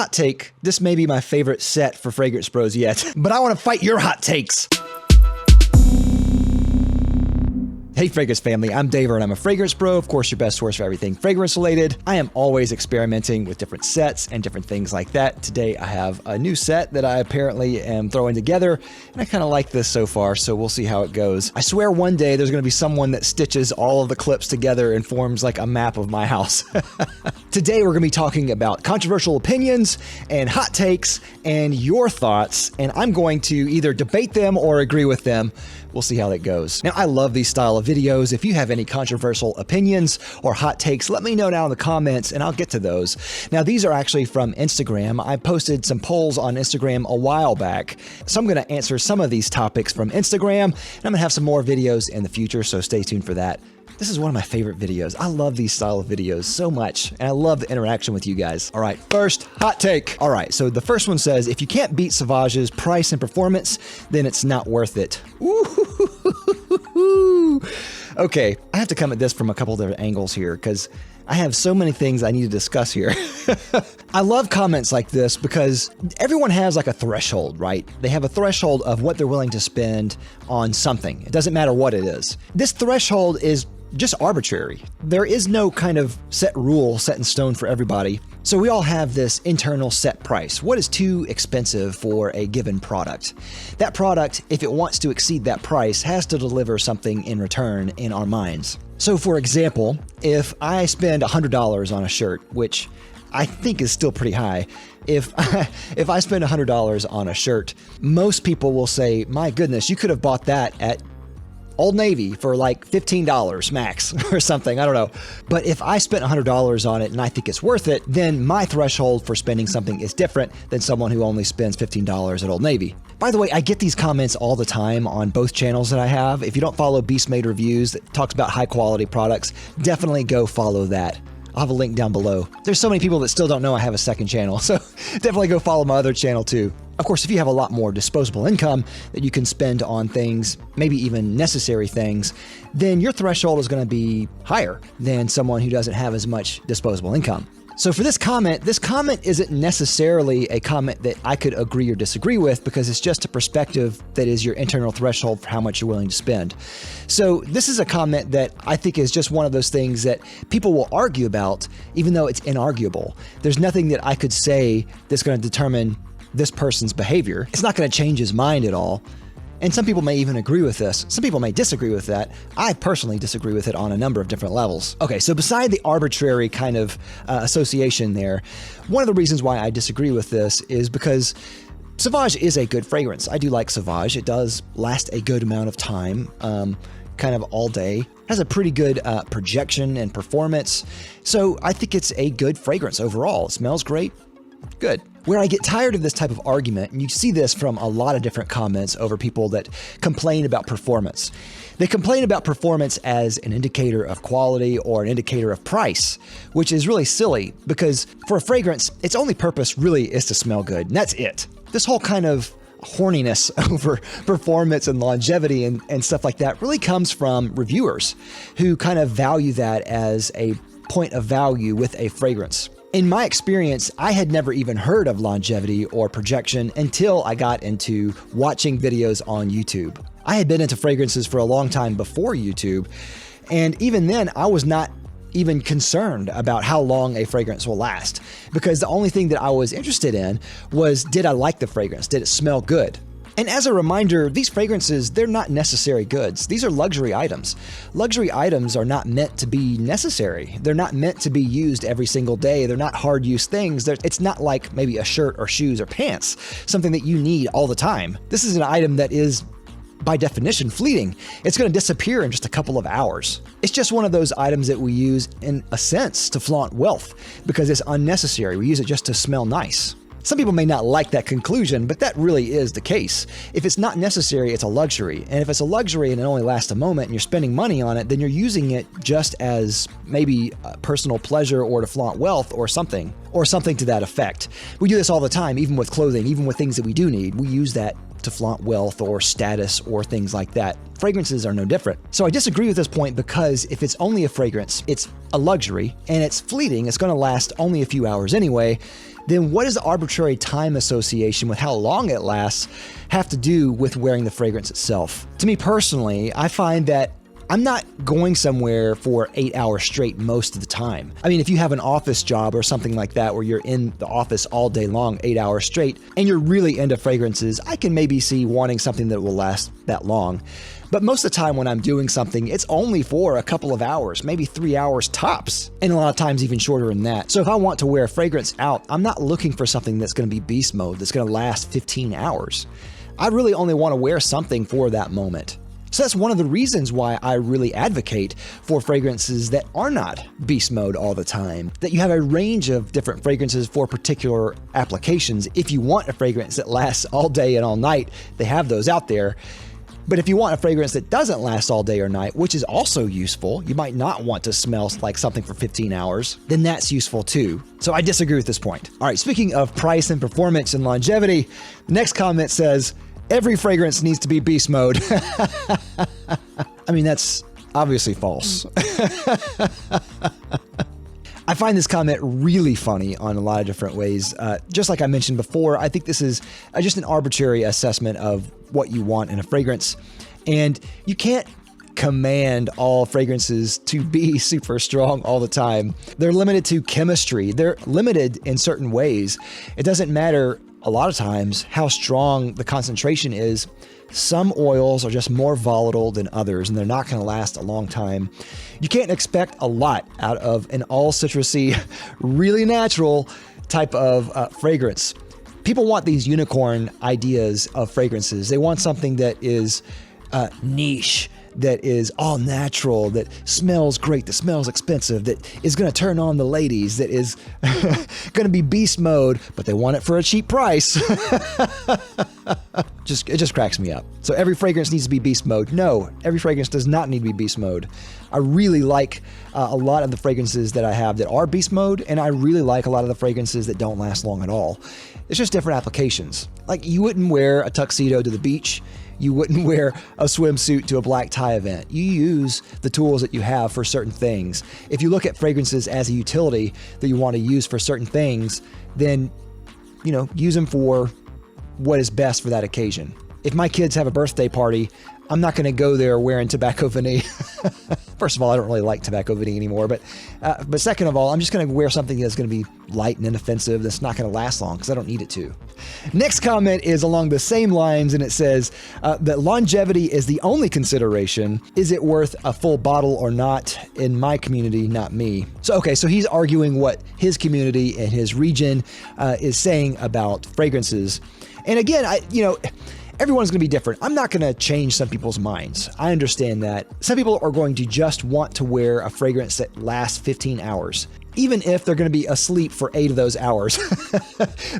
hot take, this may be my favorite set for Fragrance Bros yet, but I want to fight your hot takes. Hey Fragrance family, I'm Dave and I'm a Fragrance Bro, of course your best source for everything fragrance related. I am always experimenting with different sets and different things like that. Today I have a new set that I apparently am throwing together, and I kind of like this so far, so we'll see how it goes. I swear one day there's going to be someone that stitches all of the clips together and forms like a map of my house. Today we're going to be talking about controversial opinions and hot takes and your thoughts, and I'm going to either debate them or agree with them. We'll see how that goes. Now, I love these style of videos. If you have any controversial opinions or hot takes, let me know down in the comments and I'll get to those. Now, these are actually from Instagram. I posted some polls on Instagram a while back. So I'm gonna answer some of these topics from Instagram, and I'm gonna have some more videos in the future, so stay tuned for that. This is one of my favorite videos. I love these style of videos so much, and I love the interaction with you guys. All right, first, hot take. All right, so the first one says, if you can't beat Sauvage's price and performance, then it's not worth it. Ooh. Okay, I have to come at this from a couple different angles here, because I have so many things I need to discuss here. I love comments like this because everyone has like a threshold, right? They have a threshold of what they're willing to spend on something. It doesn't matter what it is. This threshold is just arbitrary. There is no kind of set rule set in stone for everybody. So we all have this internal set price. What is too expensive for a given product? That product, if it wants to exceed that price, has to deliver something in return in our minds. So for example, if I spend $100 on a shirt, which I think is still pretty high, if I spend $100 on a shirt, most people will say, my goodness, you could have bought that at Old Navy for like $15 max or something, I don't know. But if I spent $100 on it and I think it's worth it, then my threshold for spending something is different than someone who only spends $15 at Old Navy. By the way, I get these comments all the time on both channels that I have. If you don't follow Beast Made Reviews that talks about high quality products, definitely go follow that. I'll have a link down below. There's so many people that still don't know I have a second channel, so definitely go follow my other channel too. Of course, if you have a lot more disposable income that you can spend on things, maybe even necessary things, then your threshold is going to be higher than someone who doesn't have as much disposable income. So for this comment isn't necessarily a comment that I could agree or disagree with, because it's just a perspective that is your internal threshold for how much you're willing to spend. So this is a comment that I think is just one of those things that people will argue about, even though it's inarguable. There's nothing that I could say that's going to determine this person's behavior. It's not going to change his mind at all. And some people may even agree with this. Some people may disagree with that. I personally disagree with it on a number of different levels. Okay, so beside the arbitrary kind of association there, one of the reasons why I disagree with this is because Sauvage is a good fragrance. I do like Sauvage. It does last a good amount of time, kind of all day. Has a pretty good projection and performance. So I think it's a good fragrance overall. It smells great. Good. Where I get tired of this type of argument, and you see this from a lot of different comments over people that complain about performance. They complain about performance as an indicator of quality or an indicator of price, which is really silly because for a fragrance, its only purpose really is to smell good, and that's it. This whole kind of horniness over performance and longevity and stuff like that really comes from reviewers who kind of value that as a point of value with a fragrance. In my experience, I had never even heard of longevity or projection until I got into watching videos on YouTube. I had been into fragrances for a long time before YouTube, and even then I was not even concerned about how long a fragrance will last, because the only thing that I was interested in was, did I like the fragrance? Did it smell good? And as a reminder, these fragrances, they're not necessary goods. These are luxury items. Luxury items are not meant to be necessary. They're not meant to be used every single day. They're not hard use things. It's not like maybe a shirt or shoes or pants, something that you need all the time. This is an item that is, by definition, fleeting. It's going to disappear in just a couple of hours. It's just one of those items that we use in a sense to flaunt wealth because it's unnecessary. We use it just to smell nice. Some people may not like that conclusion, but that really is the case. If it's not necessary, it's a luxury. And if it's a luxury and it only lasts a moment and you're spending money on it, then you're using it just as maybe a personal pleasure or to flaunt wealth or something to that effect. We do this all the time, even with clothing, even with things that we do need. We use that to flaunt wealth or status or things like that. Fragrances are no different. So I disagree with this point because if it's only a fragrance, it's a luxury and it's fleeting, it's going to last only a few hours anyway, then what does the arbitrary time association with how long it lasts have to do with wearing the fragrance itself? To me personally, I find that I'm not going somewhere for 8 hours straight most of the time. I mean, if you have an office job or something like that where you're in the office all day long, 8 hours straight, and you're really into fragrances, I can maybe see wanting something that will last that long. But most of the time when I'm doing something, it's only for a couple of hours, maybe 3 hours tops, and a lot of times even shorter than that. So if I want to wear a fragrance out, I'm not looking for something that's going to be beast mode, that's going to last 15 hours. I really only want to wear something for that moment. So that's one of the reasons why I really advocate for fragrances that are not beast mode all the time, that you have a range of different fragrances for particular applications. If you want a fragrance that lasts all day and all night, they have those out there. But if you want a fragrance that doesn't last all day or night, which is also useful, you might not want to smell like something for 15 hours, then that's useful too. So I disagree with this point. All right, speaking of price and performance and longevity, the next comment says, every fragrance needs to be beast mode. I mean, that's obviously false. I find this comment really funny on a lot of different ways. Just like I mentioned before, I think this is just an arbitrary assessment of what you want in a fragrance. And you can't command all fragrances to be super strong all the time. They're limited to chemistry. They're limited in certain ways. It doesn't matter a lot of times how strong the concentration is. Some oils are just more volatile than others, and they're not going to last a long time. You can't expect a lot out of an all citrusy, really natural type of fragrance. People want these unicorn ideas of fragrances. They want something that is niche, that is all natural, that smells great, that smells expensive, that is going to turn on the ladies, that is going to be beast mode, but they want it for a cheap price. It just cracks me up. So every fragrance needs to be beast mode. No, every fragrance does not need to be beast mode. I really like a lot of the fragrances that I have that are beast mode, and I really like a lot of the fragrances that don't last long at all. It's just different applications. Like, you wouldn't wear a tuxedo to the beach. You wouldn't wear a swimsuit to a black tie event. You use the tools that you have for certain things. If you look at fragrances as a utility that you want to use for certain things, then, use them for what is best for that occasion. If my kids have a birthday party, I'm not going to go there wearing tobacco vanille. First of all, I don't really like tobacco vanille anymore, but second of all, I'm just going to wear something that's going to be light and inoffensive that's not going to last long because I don't need it to. Next comment is along the same lines, and it says that longevity is the only consideration. Is it worth a full bottle or not? In my community, not me. So he's arguing what his community and his region is saying about fragrances. And again, everyone's going to be different. I'm not going to change some people's minds. I understand that. Some people are going to just want to wear a fragrance that lasts 15 hours, even if they're going to be asleep for 8 of those hours.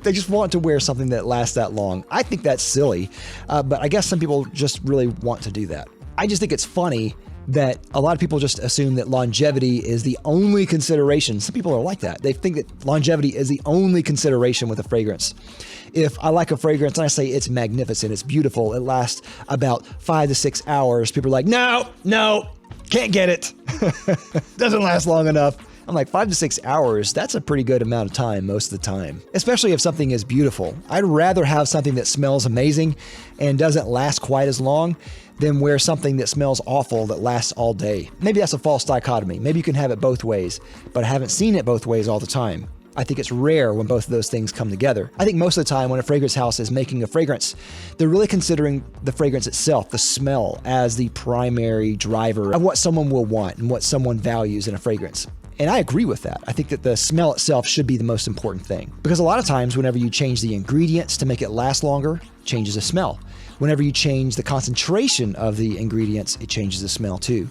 They just want to wear something that lasts that long. I think that's silly, but I guess some people just really want to do that. I just think it's funny that a lot of people just assume that longevity is the only consideration. Some people are like that. They think that longevity is the only consideration with a fragrance. If I like a fragrance and I say it's magnificent, it's beautiful, it lasts about 5 to 6 hours, people are like, no, can't get it. Doesn't last long enough. I'm like, 5 to 6 hours, that's a pretty good amount of time most of the time, especially if something is beautiful. I'd rather have something that smells amazing and doesn't last quite as long than wear something that smells awful that lasts all day. Maybe that's a false dichotomy. Maybe you can have it both ways, but I haven't seen it both ways all the time. I think it's rare when both of those things come together. I think most of the time when a fragrance house is making a fragrance, they're really considering the fragrance itself, the smell, as the primary driver of what someone will want and what someone values in a fragrance. And I agree with that. I think that the smell itself should be the most important thing. Because a lot of times whenever you change the ingredients to make it last longer, it changes the smell. Whenever you change the concentration of the ingredients, it changes the smell too.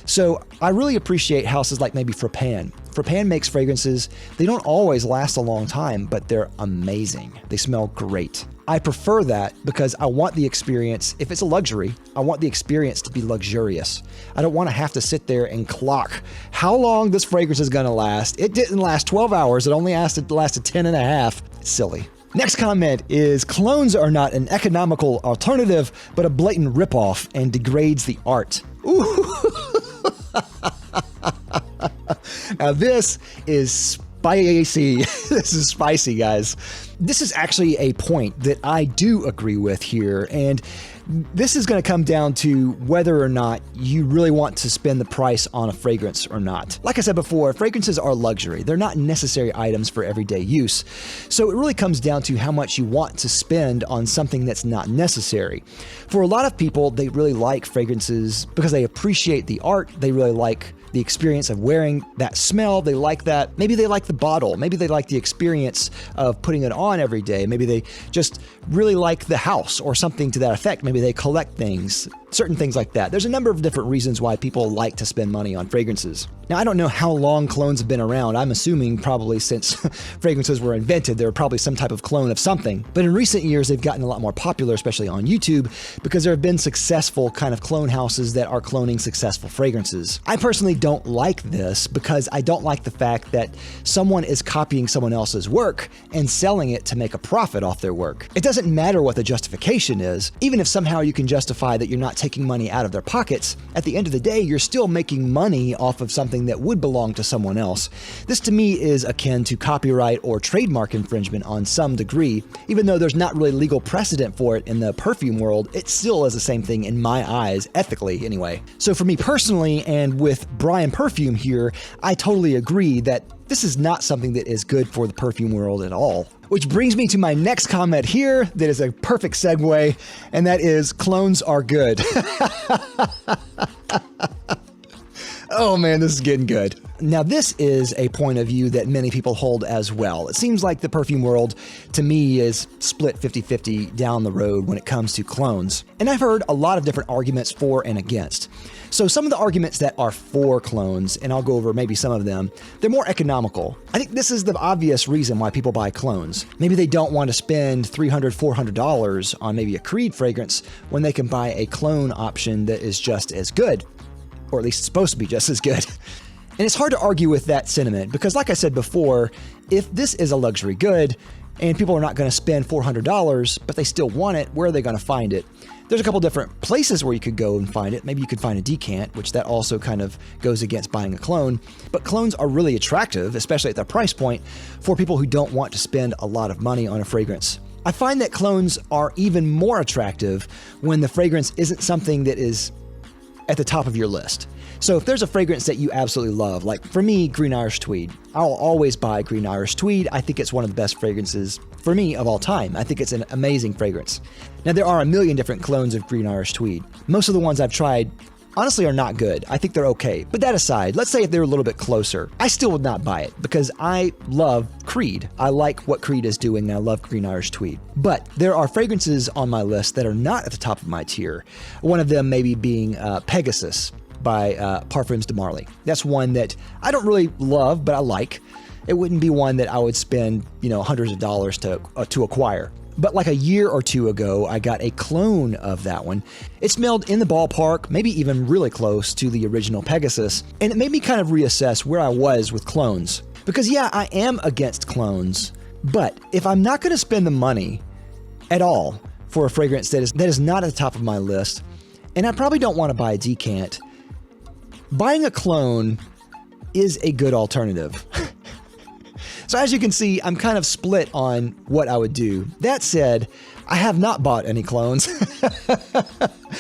So I really appreciate houses like maybe Frappan. Frappan makes fragrances. They don't always last a long time, but they're amazing. They smell great. I prefer that because I want the experience, if it's a luxury, I want the experience to be luxurious. I don't want to have to sit there and clock how long this fragrance is going to last. It didn't last 12 hours. It only lasted 10 and a half. It's silly. Next comment is, colognes are not an economical alternative, but a blatant ripoff and degrades the art. Ooh. Now this is By AC, this is spicy, guys. This is actually a point that I do agree with here, and this is going to come down to whether or not you really want to spend the price on a fragrance or not. Like I said before, fragrances are luxury. They're not necessary items for everyday use. So it really comes down to how much you want to spend on something that's not necessary. For a lot of people, they really like fragrances because they appreciate the art. They really like the experience of wearing that smell. They like that. Maybe they like the bottle. Maybe they like the experience of putting it on every day. Maybe they just really like the house or something to that effect. Maybe they collect things, certain things like that. There's a number of different reasons why people like to spend money on fragrances. Now, I don't know how long clones have been around. I'm assuming probably since fragrances were invented, there were probably some type of clone of something. But in recent years, they've gotten a lot more popular, especially on YouTube, because there have been successful kind of clone houses that are cloning successful fragrances. I personally don't like this because I don't like the fact that someone is copying someone else's work and selling it to make a profit off their work. It doesn't matter what the justification is. Even if somehow you can justify that you're not taking money out of their pockets, at the end of the day, you're still making money off of something that would belong to someone else. This to me is akin to copyright or trademark infringement on some degree. Even though there's not really legal precedent for it in the perfume world, it still is the same thing in my eyes, ethically anyway. So for me personally, and with Brian Perfume here, I totally agree that this is not something that is good for the perfume world at all. Which brings me to my next comment here that is a perfect segue, and that is clones are good. Oh man, this is getting good. Now, this is a point of view that many people hold as well. It seems like the perfume world, to me, is split 50-50 down the road when it comes to clones. And I've heard a lot of different arguments for and against. So some of the arguments that are for clones, and I'll go over maybe some of them, they're more economical. I think this is the obvious reason why people buy clones. Maybe they don't want to spend $300, $400 on maybe a Creed fragrance when they can buy a clone option that is just as good. Or at least it's supposed to be just as good. And it's hard to argue with that sentiment because, like I said before, if this is a luxury good and people are not going to spend $400, but they still want it, where are they going to find it? There's a couple different places where you could go and find it. Maybe you could find a decant, which that also kind of goes against buying a clone. But clones are really attractive, especially at their price point, for people who don't want to spend a lot of money on a fragrance. I find that clones are even more attractive when the fragrance isn't something that is at the top of your list. So if there's a fragrance that you absolutely love, like for me, Green Irish Tweed, I'll always buy Green Irish Tweed. I think it's one of the best fragrances for me of all time. I think it's an amazing fragrance. Now, there are a million different clones of Green Irish Tweed. Most of the ones I've tried honestly are not good. I think they're okay. But that aside, let's say if they're a little bit closer, I still would not buy it because I love Creed. I like what Creed is doing and I love Green Irish Tweed. But there are fragrances on my list that are not at the top of my tier. One of them maybe being Pegasus by Parfums de Marly. That's one that I don't really love, but I like. It wouldn't be one that I would spend, hundreds of dollars to acquire. But like a year or two ago, I got a clone of that one. It smelled in the ballpark, maybe even really close to the original Pegasus, and it made me kind of reassess where I was with clones. Because yeah, I am against clones, but if I'm not going to spend the money at all for a fragrance that is not at the top of my list, and I probably don't want to buy a decant, buying a clone is a good alternative. So as you can see, I'm kind of split on what I would do. That said, I have not bought any clones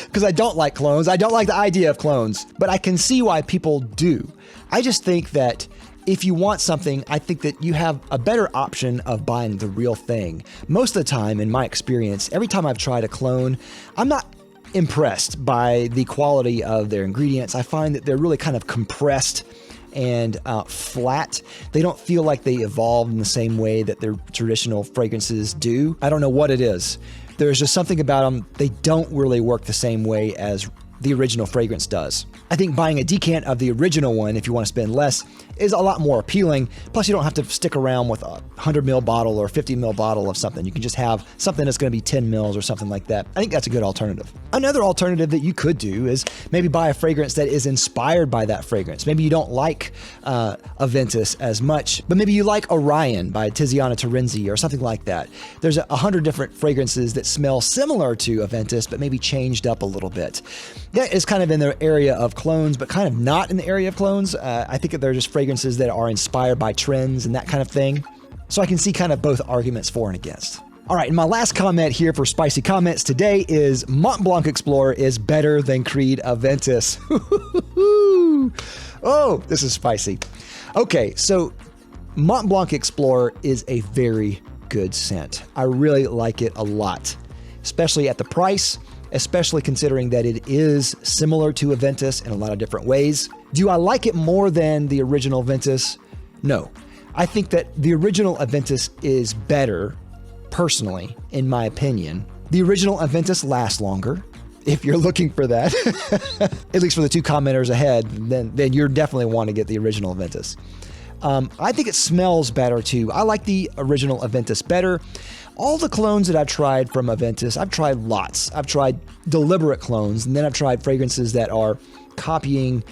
because I don't like clones. I don't like the idea of clones, but I can see why people do. I just think that if you want something, I think that you have a better option of buying the real thing. Most of the time, in my experience, every time I've tried a clone, I'm not impressed by the quality of their ingredients. I find that they're really kind of compressed and flat. They don't feel like they evolved in the same way that their traditional fragrances do. I don't know what it is. There's just something about them. They don't really work the same way as the original fragrance does. I think buying a decant of the original one, if you want to spend less, is a lot more appealing. Plus, you don't have to stick around with a 100 ml bottle or 50 ml bottle of something. You can just have something that's going to be 10 mils or something like that. I think that's a good alternative. Another alternative that you could do is maybe buy a fragrance that is inspired by that fragrance. Maybe you don't like Aventus as much, but maybe you like Orion by Tiziana Terenzi or something like that. There's 100 different fragrances that smell similar to Aventus, but maybe changed up a little bit. That is kind of in the area of clones, but kind of not in the area of clones. I think that they're just fragrances that are inspired by trends and that kind of thing. So I can see kind of both arguments for and against. All right, and my last comment here for spicy comments today is Mont Blanc Explorer is better than Creed Aventus. Oh, this is spicy. Okay, so Mont Blanc Explorer is a very good scent. I really like it a lot, especially at the price, especially considering that it is similar to Aventus in a lot of different ways. Do I like it more than the original Aventus? No. I think that the original Aventus is better, personally, in my opinion. The original Aventus lasts longer. If you're looking for that, at least for the 2 commenters ahead, then you're definitely want to get the original Aventus. I think it smells better too. I like the original Aventus better. All the clones that I've tried from Aventus, I've tried lots. I've tried deliberate clones, and then I've tried fragrances that are copying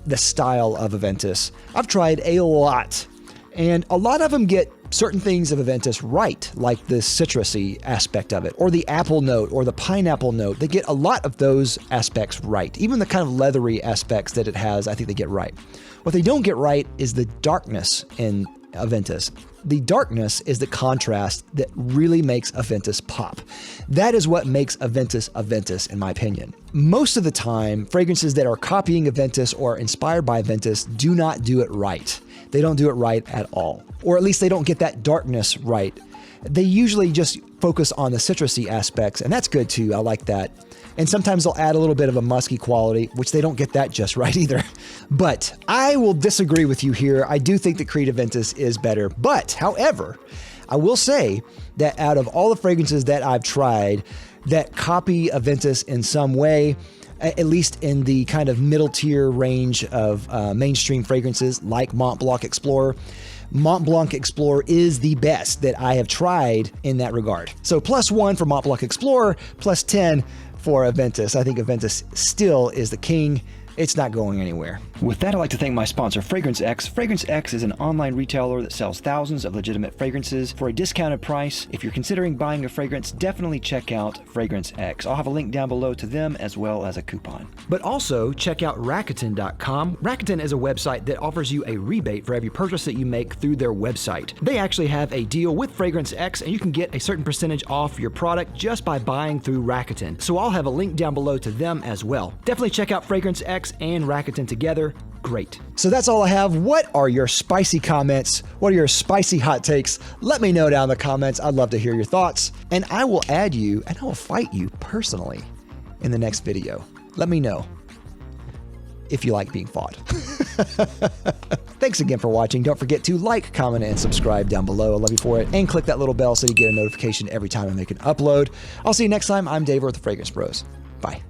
the style of Aventus. I've tried a lot, and a lot of them get certain things of Aventus right, like the citrusy aspect of it, or the apple note, or the pineapple note. They get a lot of those aspects right. Even the kind of leathery aspects that it has, I think they get right. What they don't get right is the darkness in Aventus. The darkness is the contrast that really makes Aventus pop. That is what makes Aventus Aventus, in my opinion. Most of the time, fragrances that are copying Aventus or inspired by Aventus do not do it right. They don't do it right at all. Or at least they don't get that darkness right. They usually just focus on the citrusy aspects, and that's good too. I like that. And sometimes they'll add a little bit of a musky quality, which they don't get that just right either. But I will disagree with you here. I do think that Creed Aventus is better. But, however, I will say that out of all the fragrances that I've tried that copy Aventus in some way, at least in the kind of middle tier range of mainstream fragrances like Mont Blanc Explorer, Mont Blanc Explorer is the best that I have tried in that regard. So +1 for Mont Blanc Explorer, +10 for Aventus. I think Aventus still is the king. It's not going anywhere. With that, I'd like to thank my sponsor, Fragrance X. Fragrance X is an online retailer that sells thousands of legitimate fragrances for a discounted price. If you're considering buying a fragrance, definitely check out Fragrance X. I'll have a link down below to them as well as a coupon. But also check out Rakuten.com. Rakuten is a website that offers you a rebate for every purchase that you make through their website. They actually have a deal with Fragrance X, and you can get a certain percentage off your product just by buying through Rakuten. So I'll have a link down below to them as well. Definitely check out Fragrance X and Rakuten together. Great. So that's all I have. What are your spicy comments? What are your spicy hot takes? Let me know down in the comments. I'd love to hear your thoughts. And I will add you, and I will fight you personally in the next video. Let me know if you like being fought. Thanks again for watching. Don't forget to like, comment, and subscribe down below. I love you for it. And click that little bell so you get a notification every time I make an upload. I'll see you next time. I'm Dave with the Fragrance Bros. Bye.